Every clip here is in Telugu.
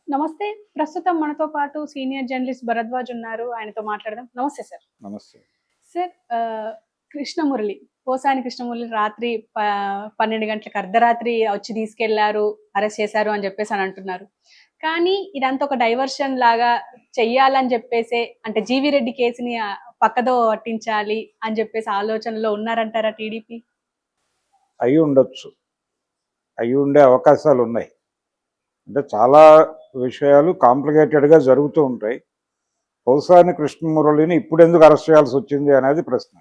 నమస్తే. ప్రస్తుతం మనతో పాటు సీనియర్ జర్నలిస్ట్ భరద్వాజ్ ఉన్నారు. ఆయనతో మాట్లాడదాం. నమస్తే సార్. నమస్తే. సార్ కృష్ణమురళి, పోసాని కృష్ణమురళి రాత్రి 12 గంటలకు అర్ధరాత్రి వచ్చి తీసుకెళ్లారు, అరెస్ట్ చేశారు అని చెప్పేసి అంటున్నారు. కానీ ఇదంతా ఒక డైవర్షన్ లాగా చెయ్యాలని చెప్పేసే, అంటే జీవీ రెడ్డి కేసుని పక్కదో పట్టించాలి అని చెప్పేసి ఆలోచనలో ఉన్నారంటారా టీడీపీ? అయి ఉండొచ్చు. అయి ఉండే అవకాశాలు ఉన్నాయి. అంటే చాలా విషయాలు కాంప్లికేటెడ్గా జరుగుతూ ఉంటాయి. పోసాని కృష్ణమురళిని ఇప్పుడు ఎందుకు అరెస్ట్ చేయాల్సి వచ్చింది అనేది ప్రశ్న.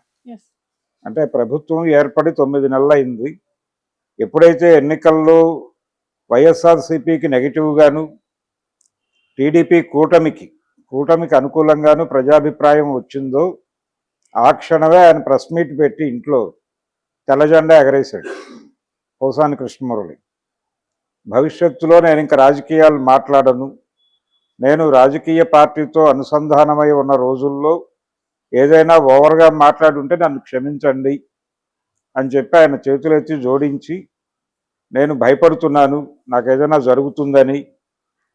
అంటే ప్రభుత్వం ఏర్పడి 9 నెలలు అయింది. ఎప్పుడైతే ఎన్నికల్లో వైఎస్ఆర్సీపీకి నెగిటివ్గాను, టీడీపీ కూటమికి అనుకూలంగాను ప్రజాభిప్రాయం వచ్చిందో ఆ క్షణమే ఆయన ప్రెస్ మీట్ పెట్టి ఇంట్లో తెల్లజెండా ఎగరేశాడు పోసాని కృష్ణమురళి. భవిష్యత్తులో నేను ఇంకా రాజకీయాలు మాట్లాడను, నేను రాజకీయ పార్టీతో అనుసంధానమై ఉన్న రోజుల్లో ఏదైనా ఓవర్గా మాట్లాడుంటే నన్ను క్షమించండి అని చెప్పి ఆయన చేతులెత్తి జోడించి, నేను భయపడుతున్నాను, నాకు ఏదైనా జరుగుతుందని,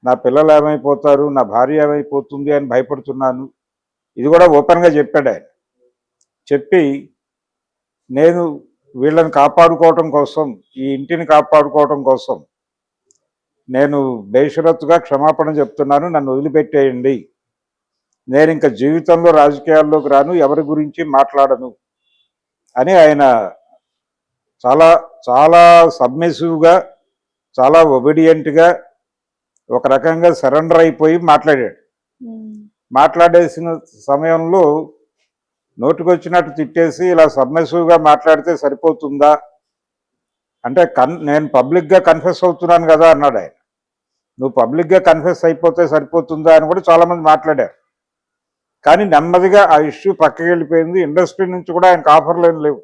నా పిల్లలు ఏమైపోతారు, నా భార్య ఏమైపోతుంది అని భయపడుతున్నాను. ఇది కూడా ఓపెన్గా చెప్పాడు ఆయన. చెప్పి నేను వీళ్ళని కాపాడుకోవటం కోసం, ఈ ఇంటిని కాపాడుకోవటం కోసం నేను బేషరతుగా క్షమాపణ చెప్తున్నాను, నన్ను వదిలిపెట్టేయండి, నేను ఇంకా జీవితంలో రాజకీయాల్లోకి రాను, ఎవరి గురించి మాట్లాడను అని ఆయన చాలా చాలా సబ్మిసివ్గా, చాలా ఒబీడియంట్గా, ఒక రకంగా సరెండర్ అయిపోయి మాట్లాడాడు. మాట్లాడేసిన సమయంలో నోటికొచ్చినట్టు తిట్టేసి ఇలా సబ్మిసివ్గా మాట్లాడితే సరిపోతుందా అంటే, నేను పబ్లిక్గా కన్ఫెస్ అవుతున్నాను కదా అన్నాడు ఆయన. నువ్వు పబ్లిక్గా కన్ఫెస్ అయిపోతే సరిపోతుందా అని కూడా చాలామంది మాట్లాడారు. కానీ నెమ్మదిగా ఆ ఇష్యూ పక్కకి వెళ్ళిపోయింది. ఇండస్ట్రీ నుంచి కూడా ఆయనకు ఆఫర్లు ఏం లేవు.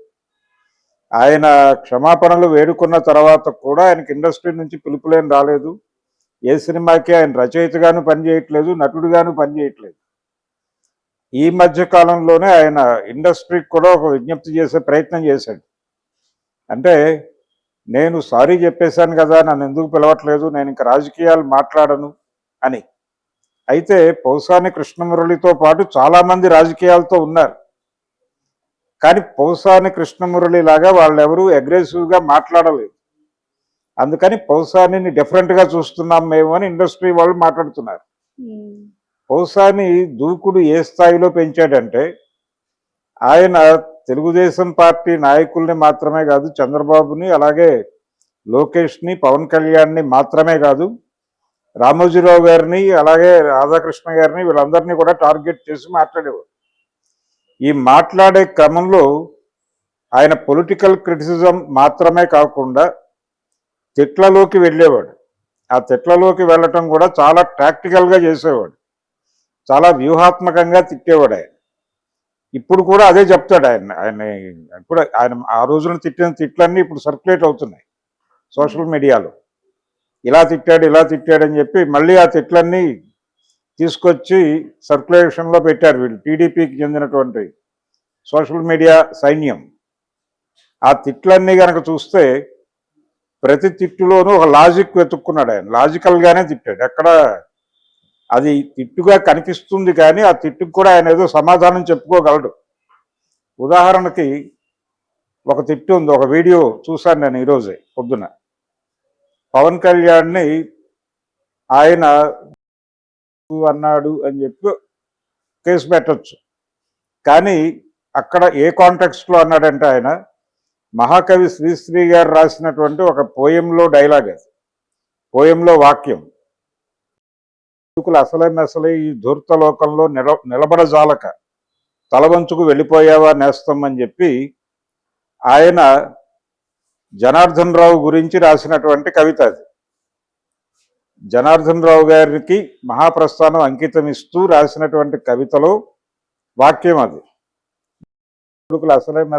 ఆయన క్షమాపణలు వేడుకున్న తర్వాత కూడా ఆయనకి ఇండస్ట్రీ నుంచి పిలుపులేం రాలేదు. ఏ సినిమాకి ఆయన రచయితగాను పనిచేయట్లేదు, నటుడుగాను పనిచేయట్లేదు. ఈ మధ్య కాలంలోనే ఆయన ఇండస్ట్రీకి కూడా ఒక విజ్ఞప్తి చేసే ప్రయత్నం చేశాడు. అంటే, నేను సారీ చెప్పేశాను కదా, నన్ను ఎందుకు పిలవట్లేదు, నేను ఇంకా రాజకీయాలు మాట్లాడను అని. అయితే పోసాని కృష్ణమురళితో పాటు చాలామంది రాజకీయాలతో ఉన్నారు. కానీ పోసాని కృష్ణమురళి లాగా వాళ్ళెవరూ అగ్రెసివ్గా మాట్లాడలేదు. అందుకని పోసానిని డిఫరెంట్గా చూస్తున్నాం మేము అని ఇండస్ట్రీ వాళ్ళు మాట్లాడుతున్నారు. పోసాని దూకుడు ఏ స్థాయిలో పెంచాడంటే, ఆయన తెలుగుదేశం పార్టీ నాయకుల్ని మాత్రమే కాదు, చంద్రబాబుని, అలాగే లోకేష్ని, పవన్ కళ్యాణ్ని మాత్రమే కాదు, రామోజీరావు గారిని, అలాగే రాధాకృష్ణ గారిని, వీళ్ళందరినీ కూడా టార్గెట్ చేసి మాట్లాడేవాడు. ఈ మాట్లాడే క్రమంలో ఆయన పొలిటికల్ క్రిటిసిజం మాత్రమే కాకుండా తిట్లలోకి వెళ్ళేవాడు. ఆ తిట్లలోకి వెళ్ళటం కూడా చాలా ప్రాక్టికల్గా చేసేవాడు, చాలా వ్యూహాత్మకంగా తిట్టేవాడు ఆయన. ఇప్పుడు కూడా అదే చెప్తాడు ఆయన ఇప్పుడు ఆయన ఆ రోజున తిట్టిన తిట్లన్నీ ఇప్పుడు సర్క్యులేట్ అవుతున్నాయి సోషల్ మీడియాలో. ఇలా తిట్టాడు అని చెప్పి మళ్ళీ ఆ తిట్లన్నీ తీసుకొచ్చి సర్క్యులేషన్లో పెట్టారు వీళ్ళు, టీడీపీకి చెందినటువంటి సోషల్ మీడియా సైన్యం. ఆ తిట్లన్నీ కనుక చూస్తే ప్రతి తిట్టులోనూ ఒక లాజిక్ వెతుక్కున్నాడు ఆయన. లాజికల్గానే తిట్టాడు. ఎక్కడ అది తిట్టుగా కనిపిస్తుంది, కానీ ఆ తిట్టుకు కూడా ఆయన ఏదో సమాధానం చెప్పుకోగలడు. ఉదాహరణకి ఒక తిట్టు ఉంది, ఒక వీడియో చూశాను నేను ఈరోజే పొద్దున. పవన్ కళ్యాణ్ని ఆయన అన్నాడు అని చెప్పి కేసు పెట్టచ్చు, కానీ అక్కడ ఏ కాంటెక్స్ట్లో అన్నాడంటే, ఆయన మహాకవి శ్రీశ్రీ గారు రాసినటువంటి ఒక పోయంలో డైలాగ్, అది పోయంలో వాక్యం, అసలే ఈ ధూర్త లోకంలో నిలబడజాలక తలవంచుకు వెళ్ళిపోయావా నేస్తం అని చెప్పి ఆయన జనార్దన్ రావు గురించి రాసినటువంటి కవిత. అది జనార్దన్ రావు గారికి మహాప్రస్థానం అంకితం ఇస్తూ రాసినటువంటి కవితలో వాక్యం అది.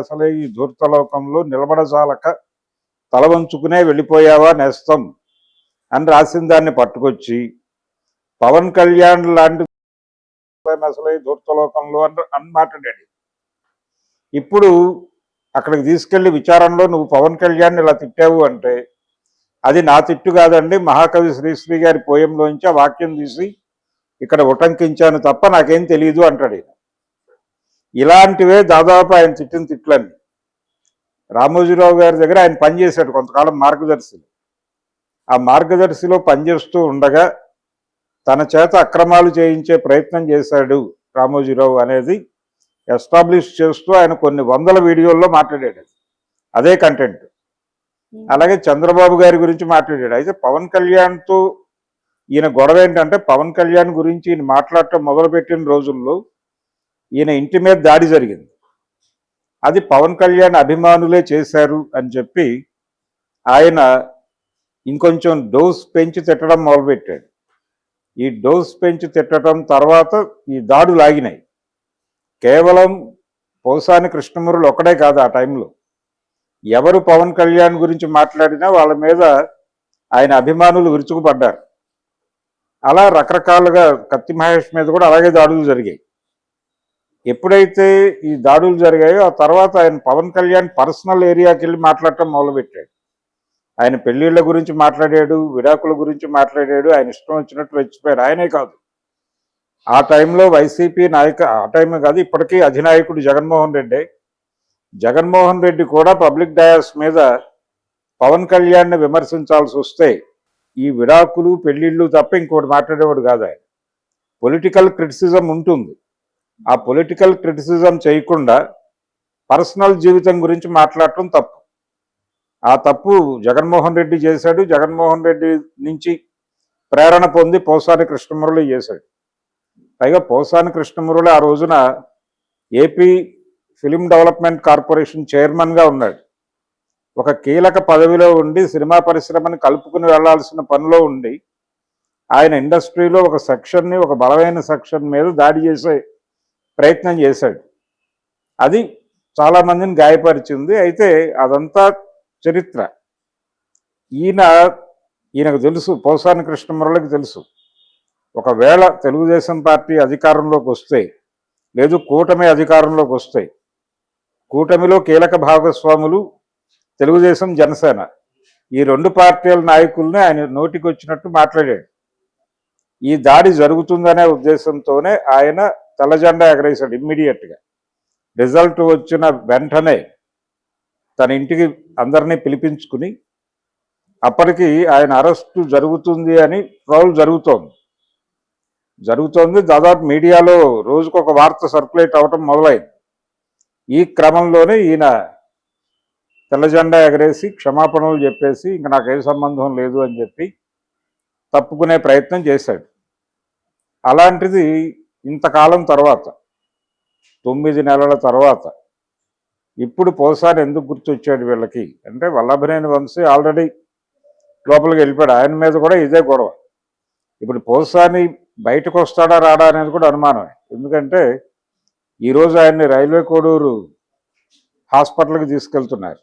అసలే ఈ ధూర్తలోకంలో నిలబడజాలక తలవంచుకునే వెళ్ళిపోయావా నేస్తం అని రాసిన దాన్ని పట్టుకొచ్చి పవన్ కళ్యాణ్ లాంటి అసలే ధూర్తలోకంలో అని మాట్లాడాడు. ఇప్పుడు అక్కడికి తీసుకెళ్లి విచారణలో నువ్వు పవన్ కళ్యాణ్ ఇలా తిట్టావు అంటే అది నా తిట్టు కాదండి, మహాకవి శ్రీశ్రీ గారి పోయంలోంచి ఆ వాక్యం తీసి ఇక్కడ ఉటంకించాను తప్ప నాకేం తెలియదు అంటాడు ఈయన. ఇలాంటివే దాదాపు ఆయన తిట్టిన తిట్లన్నీ. రామోజీరావు గారి దగ్గర ఆయన పనిచేశాడు కొంతకాలం మార్గదర్శిలో. ఆ మార్గదర్శిలో పనిచేస్తూ ఉండగా తన చేత అక్రమాలు చేయించే ప్రయత్నం చేశాడు రామోజీరావు అనేది ఎస్టాబ్లిష్ చేస్తూ ఆయన కొన్ని వందల వీడియోల్లో మాట్లాడాడు. అదే కంటెంట్. అలాగే చంద్రబాబు గారి గురించి మాట్లాడాడు. అయితే పవన్ కళ్యాణ్తో ఈయన గొడవ ఏంటంటే, పవన్ కళ్యాణ్ గురించి ఈయన మాట్లాడటం మొదలుపెట్టిన రోజుల్లో ఈయన ఇంటి మీద దాడి జరిగింది. అది పవన్ కళ్యాణ్ అభిమానులే చేశారు అని చెప్పి ఆయన ఇంకొంచెం డోస్ పెంచి తిట్టడం మొదలుపెట్టాడు. ఈ డోస్ పెంచి తిట్టడం తర్వాత ఈ దాడులు ఆగినాయి. కేవలం పోసాని కృష్ణమురళి ఒకడే కాదు, ఆ టైంలో ఎవరు పవన్ కళ్యాణ్ గురించి మాట్లాడినా వాళ్ళ మీద ఆయన అభిమానులు విరుచుకుపడ్డారు. అలా రకరకాలుగా కత్తి మహేష్ మీద కూడా అలాగే దాడులు జరిగాయి. ఎప్పుడైతే ఈ దాడులు జరిగాయో ఆ తర్వాత ఆయన పవన్ కళ్యాణ్ పర్సనల్ ఏరియాకి వెళ్ళి మాట్లాడటం మొదలుపెట్టాడు. ఆయన పెళ్లిళ్ళ గురించి మాట్లాడాడు, విడాకుల గురించి మాట్లాడాడు, ఆయన ఇష్టం వచ్చినట్టు రెచ్చిపోయాడు. ఆయనే కాదు, ఆ టైంలో వైసీపీ ఆ టైమే కాదు, ఇప్పటికీ అధినాయకుడు జగన్మోహన్ రెడ్డి కూడా పబ్లిక్ డయాస్ మీద పవన్ కళ్యాణ్ని విమర్శించాల్సి వస్తే ఈ విడాకులు పెళ్లిళ్ళు తప్ప ఇంకోటి మాట్లాడేవాడు కాదు. ఆయన పొలిటికల్ క్రిటిసిజం ఉంటుంది. ఆ పొలిటికల్ క్రిటిసిజం చేయకుండా పర్సనల్ జీవితం గురించి మాట్లాడటం తప్పు. ఆ తప్పు జగన్మోహన్ రెడ్డి చేశాడు. జగన్మోహన్ రెడ్డి నుంచి ప్రేరణ పొంది పోసాని కృష్ణమురళి చేశాడు. పైగా పోసాని కృష్ణమురళి ఆ రోజున ఏపీ ఫిలిం డెవలప్మెంట్ కార్పొరేషన్ చైర్మన్గా ఉన్నాడు. ఒక కీలక పదవిలో ఉండి సినిమా పరిశ్రమని కలుపుకుని వెళ్లాల్సిన పనిలో ఉండి ఆయన ఇండస్ట్రీలో ఒక సెక్షన్ని, ఒక బలమైన సెక్షన్ మీద దాడి చేసే ప్రయత్నం చేశాడు. అది చాలామందిని గాయపరిచింది. అయితే అదంతా చరిత్ర. ఈయనకు తెలుసు, పోసాని కృష్ణమురళికి తెలుసు, ఒకవేళ తెలుగుదేశం పార్టీ అధికారంలోకి వస్తే, లేదు కూటమి అధికారంలోకి వస్తే, కూటమిలో కీలక భాగస్వాములు తెలుగుదేశం, జనసేన, ఈ రెండు పార్టీల నాయకుల్ని ఆయన నోటికి వచ్చినట్టు మాట్లాడాడు. ఈ దాడి జరుగుతుందనే ఉద్దేశంతోనే ఆయన తెల్లజెండా ఎగరేశాడు. ఇమ్మీడియట్గా రిజల్ట్ వచ్చిన వెంటనే తన ఇంటికి అందరినీ పిలిపించుకుని, అప్పటికి ఆయన అరెస్టు జరుగుతుంది అని ట్రోల్ జరుగుతోంది. దాదాపు మీడియాలో రోజుకొక వార్త సర్క్యులేట్ అవ్వటం మొదలైంది. ఈ క్రమంలోనే ఈయన తెల్లజెండా ఎగరేసి క్షమాపణలు చెప్పేసి ఇంక నాకే సంబంధం లేదు అని చెప్పి తప్పుకునే ప్రయత్నం చేశాడు. అలాంటిది ఇంతకాలం తర్వాత, 9 నెలల తర్వాత ఇప్పుడు పోసాని ఎందుకు గుర్తొచ్చాడు వీళ్ళకి అంటే, వల్లభనేని వంశీ ఆల్రెడీ లోపలికి వెళ్ళిపోయాడు. ఆయన మీద కూడా ఇదే గొడవ. ఇప్పుడు పోసాని బయటకు వస్తాడా రాడా అనేది కూడా అనుమానమే. ఎందుకంటే ఈరోజు ఆయన్ని రైల్వే కోడూరు హాస్పిటల్కి తీసుకెళ్తున్నారు.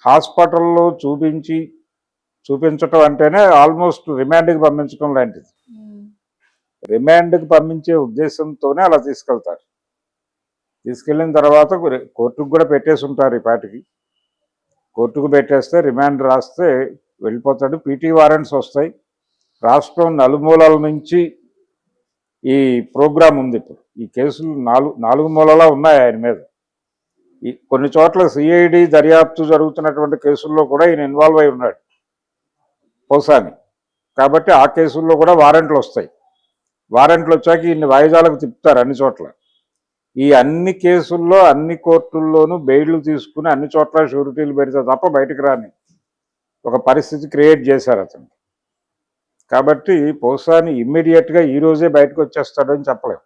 హాస్పిటల్లో చూపించటం అంటేనే ఆల్మోస్ట్ రిమాండ్కి పంపించడం లాంటిది. రిమాండ్కి పంపించే ఉద్దేశంతోనే అలా తీసుకెళ్తారు. తీసుకెళ్ళిన తర్వాత కోర్టుకు కూడా పెట్టేసి ఉంటారు. ఈ పాటికి కోర్టుకు పెట్టేస్తే రిమాండ్ రాస్తే వెళ్ళిపోతాడు. పీటీ వారెంట్స్ వస్తాయి. రాష్ట్రం నలుమూలల నుంచి ఈ ప్రోగ్రాం ఉంది. ఇప్పుడు ఈ కేసులు నాలుగు మూలలా ఉన్నాయి ఆయన మీద. కొన్ని చోట్ల సిఐడి దర్యాప్తు జరుగుతున్నటువంటి కేసుల్లో కూడా ఈయన ఇన్వాల్వ్ అయి ఉన్నాడు పోసాని. కాబట్టి ఆ కేసుల్లో కూడా వారెంట్లు వస్తాయి. వారెంట్లు వచ్చాక ఈయన్ని వాయిదాలకు తిప్పుతారు అన్ని చోట్ల. ఈ అన్ని కేసుల్లో అన్ని కోర్టుల్లోనూ బెయిళ్లు తీసుకుని అన్ని చోట్ల షూరిటీలు పెడితే తప్ప బయటకు రాని ఒక పరిస్థితి క్రియేట్ చేశారు అతను. కాబట్టి పోసాని ఇమ్మీడియట్గా ఈరోజే బయటకు వచ్చేస్తాడని చెప్పలేము.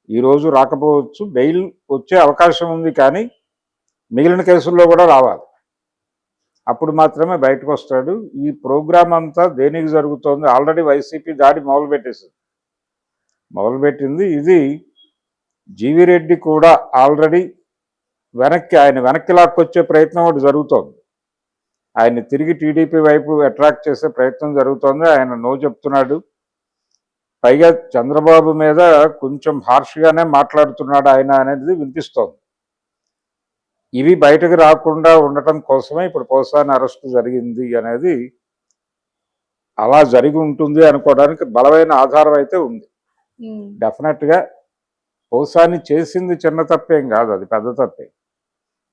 ఈరోజు రాకపోవచ్చు, బెయిల్ వచ్చే అవకాశం ఉంది, కానీ మిగిలిన కేసుల్లో కూడా రావాలి. అప్పుడు మాత్రమే బయటకు వస్తాడు. ఈ ప్రోగ్రాం అంతా దేనికి జరుగుతోంది? ఆల్రెడీ వైసీపీ దాడి మొదలుపెట్టింది. ఇది జీవిరెడ్డి కూడా ఆల్రెడీ ఆయన వెనక్కి లాక్కొచ్చే ప్రయత్నం ఒకటి జరుగుతోంది. ఆయన్ని తిరిగి టీడీపీ వైపు అట్రాక్ట్ చేసే ప్రయత్నం జరుగుతోంది. ఆయన నో చెప్తున్నాడు. పైగా చంద్రబాబు మీద కొంచెం హార్ష్గానే మాట్లాడుతున్నాడు ఆయన అనేది వినిపిస్తోంది. ఇవి బయటకు రాకుండా ఉండటం కోసమే ఇప్పుడు పోసాని అరెస్ట్ జరిగింది అనేది అలా జరిగి ఉంటుంది అనుకోవడానికి బలమైన ఆధారం అయితే ఉంది. డెఫినెట్గా పోసాని చేసింది చిన్న తప్పేం కాదు, అది పెద్ద తప్పే.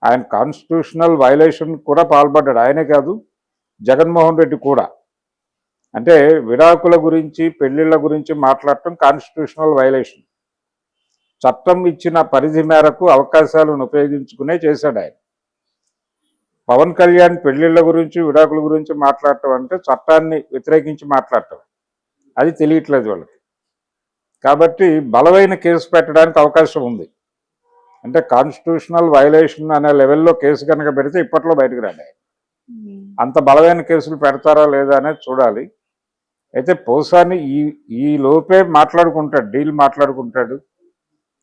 ఆయన కాన్స్టిట్యూషనల్ వైలేషన్ కూడా పాల్పడ్డాడు. ఆయనే కాదు, జగన్మోహన్ రెడ్డి కూడా. అంటే విడాకుల గురించి పెళ్లిళ్ళ గురించి మాట్లాడటం కాన్స్టిట్యూషనల్ వైలేషన్. చట్టం ఇచ్చిన పరిధి మేరకు అవకాశాలను ఉపయోగించుకునే చేశాడు ఆయన. పవన్ కళ్యాణ్ పెళ్లిళ్ళ గురించి విడాకుల గురించి మాట్లాడటం అంటే చట్టాన్ని వ్యతిరేకించి మాట్లాడటం, అది తెలియట్లేదు వాళ్ళకి. కాబట్టి బలమైన కేసు పెట్టడానికి అవకాశం ఉంది. అంటే కాన్స్టిట్యూషనల్ వైలేషన్ అనే లెవెల్లో కేసు కనుక పెడితే ఇప్పట్లో బయటకు రాడు. అంత బలమైన కేసులు పెడతారా లేదా అనేది చూడాలి. అయితే పోసాని ఈ లోపే మాట్లాడుకుంటాడు, డీల్ మాట్లాడుకుంటాడు.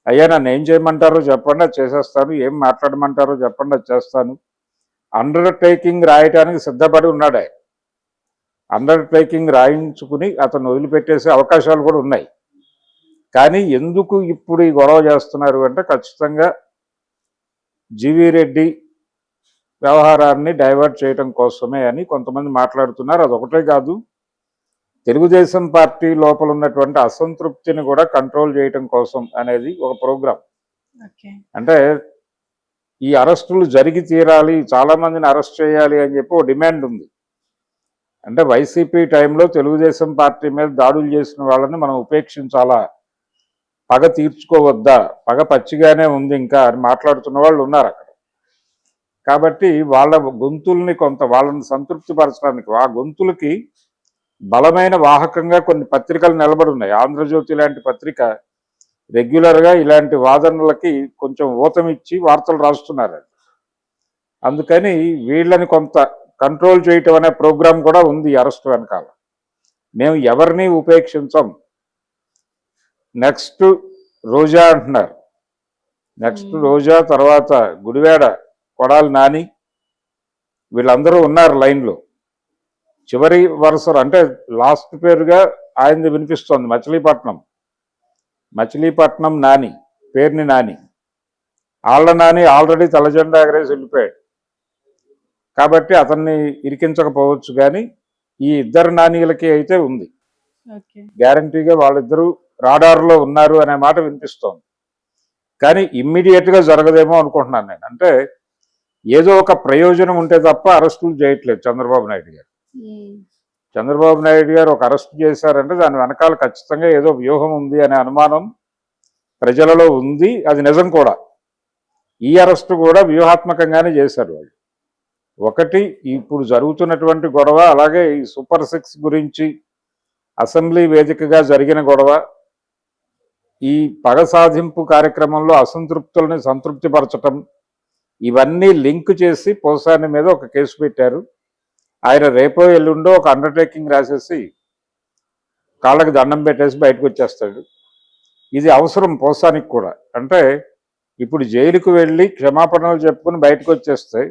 అయ్యా నన్ను ఏం చేయమంటారో చెప్పండి, అది చేసేస్తాను. ఏం మాట్లాడమంటారో చెప్పండి, అది చేస్తాను. అండర్టేకింగ్ రాయటానికి సిద్ధపడి ఉన్నాడు ఆయన. అండర్టేకింగ్ రాయించుకుని అతను వదిలిపెట్టేసే అవకాశాలు కూడా ఉన్నాయి. కానీ ఎందుకు ఇప్పుడు ఈ గొడవ చేస్తున్నారు అంటే ఖచ్చితంగా జీవీ రెడ్డి వ్యవహారాన్ని డైవర్ట్ చేయడం కోసమే అని కొంతమంది మాట్లాడుతున్నారు. అదొకటే కాదు, తెలుగుదేశం పార్టీ లోపల ఉన్నటువంటి అసంతృప్తిని కూడా కంట్రోల్ చేయటం కోసం అనేది ఒక ప్రోగ్రాం. అంటే ఈ అరెస్టులు జరిగి తీరాలి, చాలా మందిని అరెస్ట్ చేయాలి అని చెప్పి ఒక డిమాండ్ ఉంది. అంటే వైసీపీ టైంలో తెలుగుదేశం పార్టీ మీద దాడులు చేసిన వాళ్ళని మనం ఉపేక్షించాలా, పగ తీర్చుకోవద్దా, పగ పచ్చిగానే ఉంది ఇంకా అని మాట్లాడుతున్న వాళ్ళు ఉన్నారు అక్కడ. కాబట్టి వాళ్ళ గొంతుల్ని వాళ్ళని సంతృప్తిపరచడానికి, ఆ గొంతులకి బలమైన వాహకంగా కొన్ని పత్రికలు నిలబడి ఉన్నాయి. ఆంధ్రజ్యోతి లాంటి పత్రిక రెగ్యులర్గా ఇలాంటి వాదనలకి కొంచెం ఊతమిచ్చి వార్తలు రాస్తున్నారు. అందుకని వీళ్ళని కొంత కంట్రోల్ చేయటం అనే ప్రోగ్రాం కూడా ఉంది అరెస్ట్ వెనకాల. మేము ఎవరిని ఉపేక్షించం. నెక్స్ట్ రోజా అంటున్నారు, నెక్స్ట్ రోజా, తర్వాత గుడివాడ కొడాలి నాని, వీళ్ళందరూ ఉన్నారు లైన్లో. చివరి వరుసలో అంటే లాస్ట్ పేరుగా ఆయనది వినిపిస్తోంది మచిలీపట్నం నాని, పేరుని నాని. ఆళ్ల నాని ఆల్రెడీ తెల్లజెండా ఎగరేసి వెళ్ళిపోయాడు కాబట్టి అతన్ని ఇరికించకపోవచ్చు. కానీ ఈ ఇద్దరు నానీలకి అయితే ఉంది, గ్యారంటీగా వాళ్ళిద్దరూ రాడార్లో ఉన్నారు అనే మాట వినిపిస్తోంది. కానీ ఇమ్మీడియట్గా జరగదేమో అనుకుంటున్నాను నేను. అంటే ఏదో ఒక ప్రయోజనం ఉంటే తప్ప అరెస్టులు చేయట్లేదు చంద్రబాబు నాయుడు గారు. చంద్రబాబు నాయుడు గారు ఒక అరెస్ట్ చేశారంటే దాని వెనకాల ఖచ్చితంగా ఏదో వ్యూహం ఉంది అనే అనుమానం ప్రజలలో ఉంది. అది నిజం కూడా. ఈ అరెస్టు కూడా వ్యూహాత్మకంగానే చేశారు వాళ్ళు. ఒకటి ఇప్పుడు జరుగుతున్నటువంటి గొడవ, అలాగే ఈ సూపర్ 6 గురించి అసెంబ్లీ వేదికగా జరిగిన గొడవ, ఈ పగ సాధింపు కార్యక్రమంలో అసంతృప్తులని సంతృప్తిపరచటం, ఇవన్నీ లింక్ చేసి పోసాని మీద ఒక కేసు పెట్టారు. ఆయన రేపో ఎల్లుండో ఒక అండర్టేకింగ్ రాసేసి కాళ్ళకి దండం పెట్టేసి బయటకు వచ్చేస్తాడు. ఇది అవసరం పోసానికి కూడా. అంటే ఇప్పుడు జైలుకు వెళ్ళి క్షమాపణలు చెప్పుకుని బయటకు వచ్చేస్తే